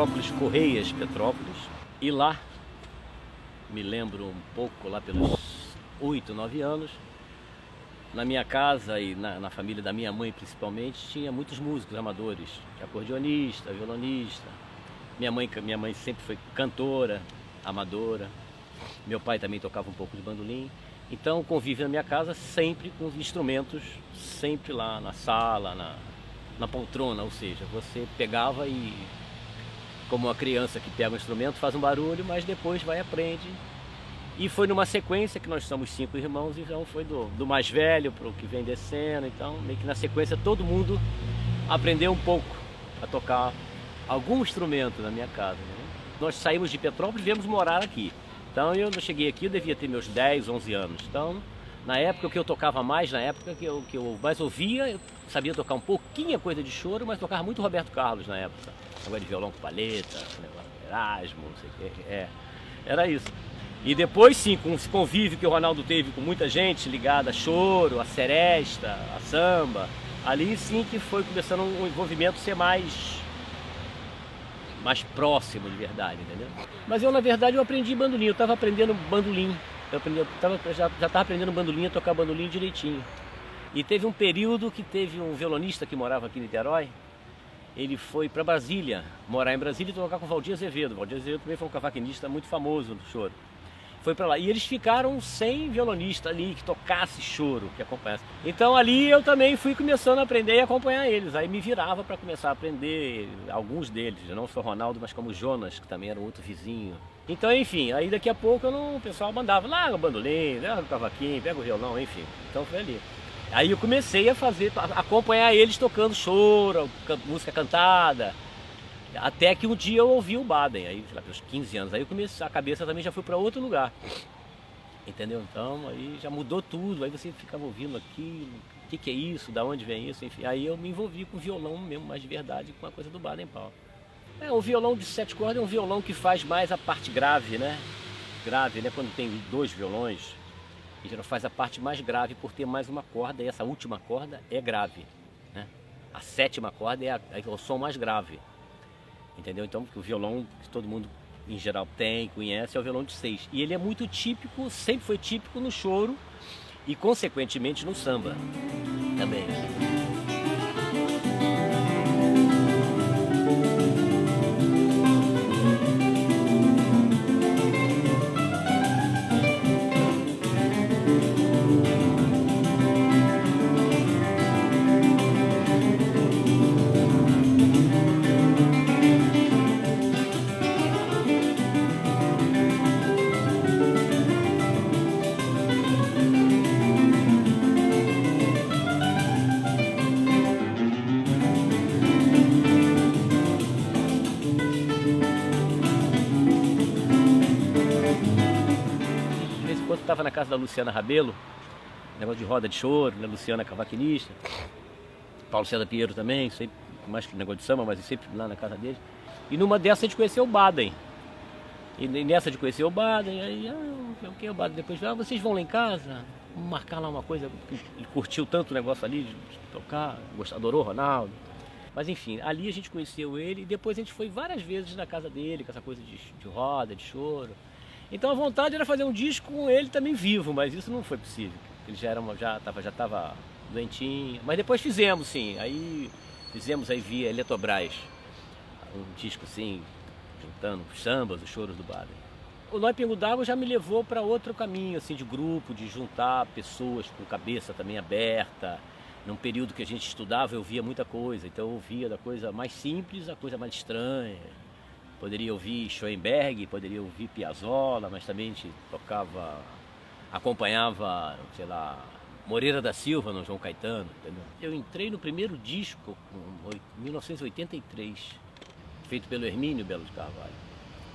Petrópolis, Correias Petrópolis, e lá, me lembro um pouco, lá pelos 8, 9 anos, na minha casa e na família da minha mãe principalmente, tinha muitos músicos amadores, acordeonista, violonista. Minha mãe sempre foi cantora, amadora. Meu pai também tocava um pouco de bandolim. Então, convive na minha casa sempre com os instrumentos, sempre lá na sala, na poltrona, ou seja, você pegava e, como uma criança que pega um instrumento, faz um barulho, mas depois vai e aprende. E foi numa sequência que nós somos 5 irmãos, então foi do mais velho para o que vem descendo, então meio que na sequência todo mundo aprendeu um pouco a tocar algum instrumento na minha casa, né? Nós saímos de Petrópolis e viemos morar aqui. Então eu cheguei aqui, eu devia ter meus 10, 11 anos. Então, na época, o que eu tocava mais, na época que eu mais ouvia, eu sabia tocar um pouquinho coisa de choro, mas tocava muito Roberto Carlos na época. Negócio de violão com palheta, Erasmo, não sei o que. Era isso. E depois sim, com esse convívio que o Ronaldo teve com muita gente ligada a choro, a seresta, a samba, ali sim que foi começando um envolvimento ser mais próximo de verdade, entendeu? Mas eu, na verdade, eu aprendi bandolim, eu estava aprendendo bandolim, já estava aprendendo bandolim, a tocar bandolim direitinho. E teve um período que teve um violonista que morava aqui em Niterói, ele foi para Brasília, morar em Brasília e tocar com o Valdir Azevedo. O Valdir Azevedo também foi um cavaquinista muito famoso no choro. Foi para lá. E eles ficaram sem violonista ali que tocasse choro, que acompanhasse. Então ali eu também fui começando a aprender e acompanhar eles. Aí me virava para começar a aprender alguns deles, não só o Ronaldo, mas como o Jonas, que também era um outro vizinho. Então, enfim, aí daqui a pouco o pessoal mandava, larga o bandolim, larga o cavaquinho, pega o violão, enfim. Então foi ali. Aí eu comecei a acompanhar eles tocando choro, música cantada. Até que um dia eu ouvi o Baden, aí, sei lá, pelos 15 anos, aí a cabeça também já foi para outro lugar, entendeu? Então aí já mudou tudo, aí você ficava ouvindo aquilo, o que é isso, da onde vem isso, enfim. Aí eu me envolvi com o violão mesmo, mais de verdade, com a coisa do Baden Powell. O violão de 7 cordas é um violão que faz mais a parte grave, né? Grave, né? Quando tem 2 violões, em geral faz a parte mais grave por ter mais uma corda, e essa última corda é grave, né? A 7ª corda é o som mais grave. Entendeu? Então, o violão que todo mundo em geral conhece, é o violão de 6. E ele é muito típico, sempre foi típico no choro e, consequentemente, no samba também. Estava na casa da Luciana Rabelo, negócio de roda de choro, né? Luciana cavaquinista, Paulo César Pinheiro também, sempre mais negócio de samba, mas sempre lá na casa dele. E numa dessas a gente conheceu o Baden. E nessa de conhecer o Baden, aí, o que é o Baden? Depois, vocês vão lá em casa, vamos marcar lá uma coisa. Ele curtiu tanto o negócio ali de tocar, adorou o Ronaldo. Mas enfim, ali a gente conheceu ele e depois a gente foi várias vezes na casa dele, com essa coisa de roda, de choro. Então a vontade era fazer um disco com ele também vivo, mas isso não foi possível. Ele já estava doentinho. Mas depois fizemos, sim. Aí fizemos aí via Eletrobras um disco assim, juntando os sambas, os choros do Baden. O Nó e Pingo d'Água já me levou para outro caminho, assim, de grupo, de juntar pessoas com cabeça também aberta. Num período que a gente estudava, eu via muita coisa. Então eu ouvia da coisa mais simples à coisa mais estranha. Poderia ouvir Schoenberg, poderia ouvir Piazzolla, mas também a gente acompanhava, sei lá, Moreira da Silva no João Caetano, entendeu? Eu entrei no primeiro disco em 1983, feito pelo Hermínio Belo de Carvalho,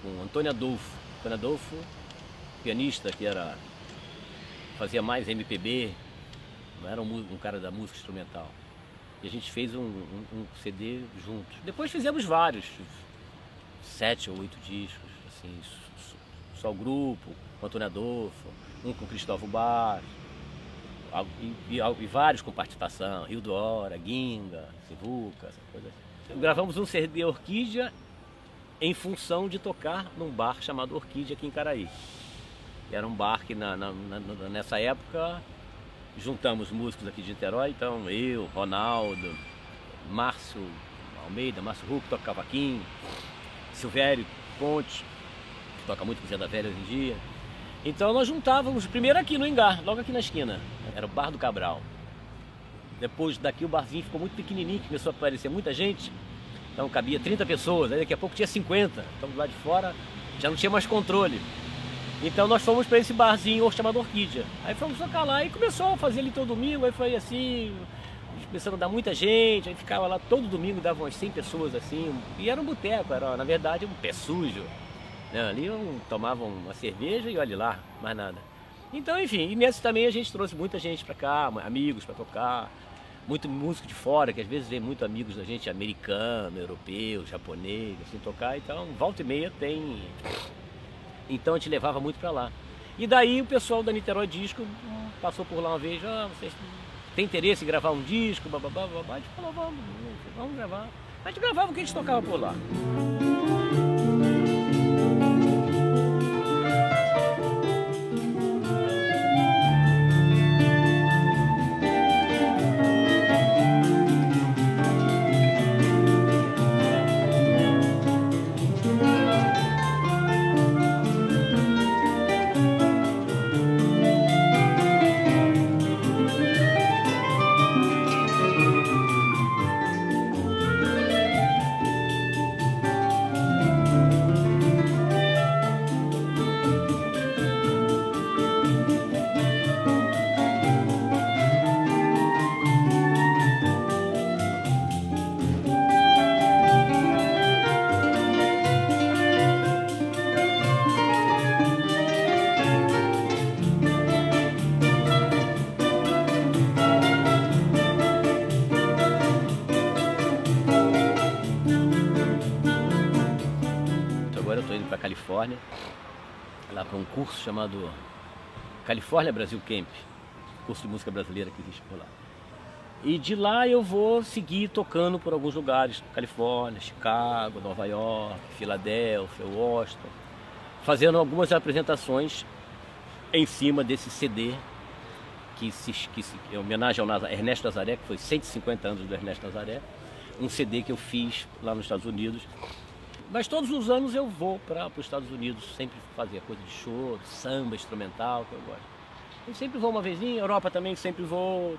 com Antônio Adolfo. Antônio Adolfo, pianista que fazia mais MPB, não era um cara da música instrumental. E a gente fez um CD juntos. Depois fizemos vários, 7 ou 8 discos, assim, só o grupo, com Antônio Adolfo, um com Cristóvão Bar, e vários com participação, Rio do Hora, Guinga, Sivuca, essa coisa assim. Gravamos um CD Orquídea em função de tocar num bar chamado Orquídea aqui em Caraí. Era um bar que nessa época juntamos músicos aqui de Niterói, então eu, Ronaldo, Márcio Almeida, Márcio Huck, toca cavaquinho, Silvério Ponte, que toca muito com o Zé da Velha hoje em dia. Então nós juntávamos, primeiro aqui no Engar, logo aqui na esquina, era o Bar do Cabral. Depois daqui o barzinho ficou muito pequenininho, começou a aparecer muita gente, então cabia 30 pessoas, aí daqui a pouco tinha 50, então do lado de fora já não tinha mais controle. Então nós fomos para esse barzinho chamado Orquídea. Aí fomos tocar lá e começou a fazer ali todo domingo, aí foi assim, começando a dar muita gente, aí ficava lá todo domingo, davam umas 100 pessoas assim, e era um boteco, era na verdade um pé sujo. Né? Ali tomavam uma cerveja e olha lá, mais nada. Então enfim, e nesse também a gente trouxe muita gente para cá, amigos para tocar, muito músico de fora, que às vezes vem muito amigos da gente, americano, europeu, japonês, assim, tocar, então volta e meia tem... Então a gente levava muito para lá. E daí o pessoal da Niterói Disco passou por lá uma vez, vocês têm interesse em gravar um disco, bababá, babá. A gente falou, vamos gravar. A gente gravava o que a gente tocava por lá. Agora eu estou indo para a Califórnia, lá para um curso chamado California Brasil Camp, curso de música brasileira que existe por lá. E de lá eu vou seguir tocando por alguns lugares, Califórnia, Chicago, Nova York, Filadélfia, Washington, fazendo algumas apresentações em cima desse CD que é homenagem ao Ernesto Nazaré, que foi 150 anos do Ernesto Nazaré, um CD que eu fiz lá nos Estados Unidos. Mas todos os anos eu vou para os Estados Unidos, sempre fazer coisa de show, samba, instrumental, que eu gosto. Eu sempre vou uma vezinha, Europa também, sempre vou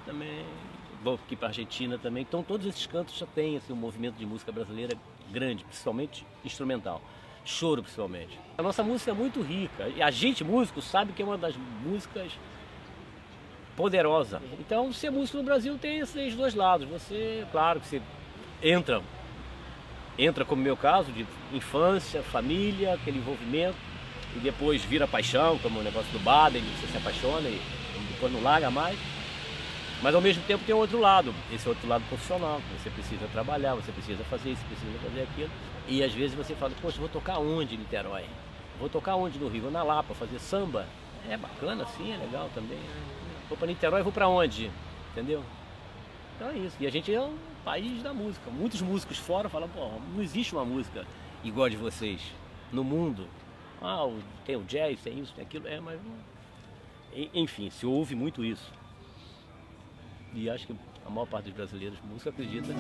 aqui para a Argentina também. Então todos esses cantos já tem assim, um movimento de música brasileira grande, principalmente instrumental, choro principalmente. A nossa música é muito rica, e a gente músico sabe que é uma das músicas poderosa. Então ser músico no Brasil tem esses dois lados. Você, claro que você entra como no meu caso, de infância, família, aquele envolvimento, e depois vira paixão, como o negócio do Baden, você se apaixona e depois não larga mais. Mas ao mesmo tempo tem outro lado, esse outro lado profissional, que você precisa trabalhar, você precisa fazer isso, precisa fazer aquilo. E às vezes você fala, poxa, vou tocar onde em Niterói? Vou tocar onde no Rio? Vou na Lapa, fazer samba? É bacana, sim, é legal também. Vou para Niterói, vou para onde? Entendeu? Então é isso. E a gente é um país da música. Muitos músicos fora falam, pô, não existe uma música igual a de vocês no mundo. Tem o jazz, tem isso, tem aquilo. Mas... Enfim, se ouve muito isso. E acho que a maior parte dos brasileiros música acredita nisso.